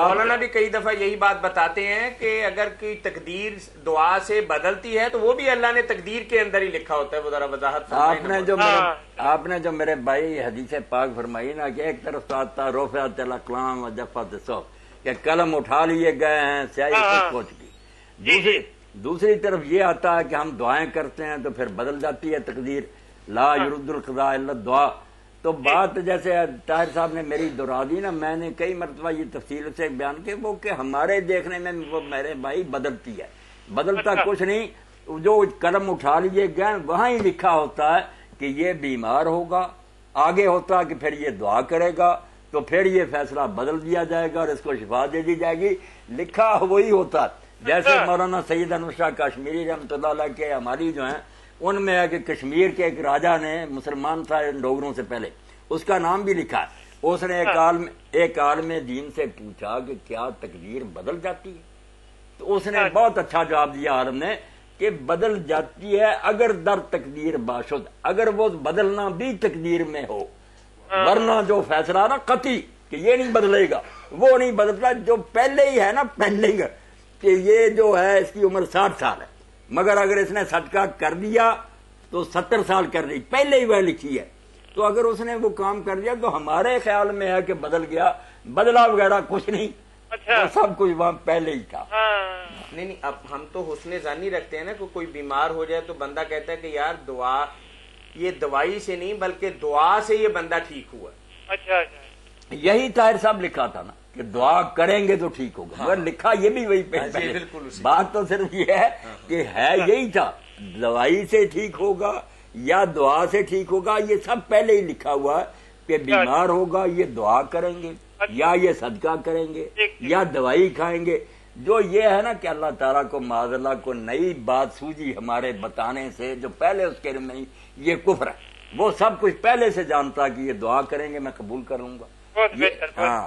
مولانا بھی کئی دفعہ یہی بات بتاتے ہیں کہ اگر کوئی تقدیر دعا سے بدلتی ہے تو وہ بھی اللہ نے تقدیر کے اندر ہی لکھا ہوتا ہے. وہ ذرا وضاحت آپ نے جو میرے بھائی حدیث پاک فرمائی نا کہ ایک طرف تو آتا رفعت الاقلام و جفت الصحف کہ قلم اٹھا لیے گئے ہیں سیاہی تک پہنچ گئی. دوسری طرف یہ آتا ہے کہ ہم دعائیں کرتے ہیں تو پھر بدل جاتی ہے تقدیر. لا یرد القضاء الا الدعاء. تو بات جیسے طاہر صاحب نے میری دہرا دی نا، میں نے کئی مرتبہ یہ تفصیل سے بیان کیا وہ کہ ہمارے دیکھنے میں وہ میرے بھائی بدلتی ہے. بدلتا کچھ نہیں، جو قلم اٹھا لیے گئے وہاں ہی لکھا ہوتا ہے کہ یہ بیمار ہوگا، آگے ہوتا ہے کہ پھر یہ دعا کرے گا تو پھر یہ فیصلہ بدل دیا جائے گا اور اس کو شفا دے دی جائے گی. لکھا وہی ہوتا. جیسے مولانا سید انور شاہ کشمیری رحمۃ اللہ علیہ کے ہماری جو ہیں ان میں ہے کہ کشمیر کے ایک راجا نے مسلمان تھا ڈوگروں سے پہلے، اس کا نام بھی لکھا ہے. اس نے ایک عالم دین سے پوچھا کہ کیا تقدیر بدل جاتی ہے؟ تو اس نے بہت اچھا جواب دیا عالم نے کہ بدل جاتی ہے اگر در تقدیر باشد، اگر وہ بدلنا بھی تقدیر میں ہو، ورنہ جو فیصلہ نا قطعی کہ یہ نہیں بدلے گا وہ نہیں بدلتا. جو پہلے ہی ہے نا پینڈنگ کہ یہ جو ہے اس کی عمر 60 سال ہے، مگر اگر اس نے صدقہ کر دیا تو 70 سال کر دی، پہلے ہی وہ لکھی ہے. تو اگر اس نے وہ کام کر دیا تو ہمارے خیال میں ہے کہ بدل گیا، بدلا وغیرہ کچھ نہیں. تو سب کچھ وہاں پہلے ہی تھا. نہیں اب ہم تو حسن ظنی رکھتے ہیں نا کہ کوئی بیمار ہو جائے تو بندہ کہتا ہے کہ یار دعا یہ دوائی سے نہیں بلکہ دعا سے یہ بندہ ٹھیک ہوا. یہی طاہر صاحب لکھا تھا نا کہ دعا کریں گے تو ٹھیک ہوگا، مگر لکھا یہ بھی وہی پہلے. بات تو صرف یہ ہے کہ ہے یہی تھا، دوائی سے ٹھیک ہوگا یا دعا سے ٹھیک ہوگا، یہ سب پہلے ہی لکھا ہوا ہے کہ بیمار ہوگا یہ دعا کریں گے یا یہ صدقہ کریں گے یا دوائی کھائیں گے. جو یہ ہے نا کہ اللہ تعالیٰ کو معاذ اللہ کو نئی بات سوجی ہمارے بتانے سے جو پہلے اس کے علم میں یہ کفر ہے. وہ سب کچھ پہلے سے جانتا کہ یہ دعا کریں گے میں قبول کر لوں گا. ہاں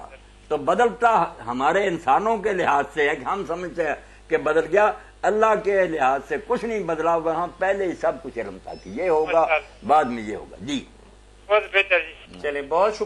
تو بدلتا ہمارے انسانوں کے لحاظ سے ہے کہ ہم سمجھتے ہیں کہ بدل گیا، اللہ کے لحاظ سے کچھ نہیں بدلا. وہاں پہلے ہی سب کچھ علم تھا کہ یہ ہوگا بعد میں یہ ہوگا. جی بہت بہتر. چلیں بہت شکریہ.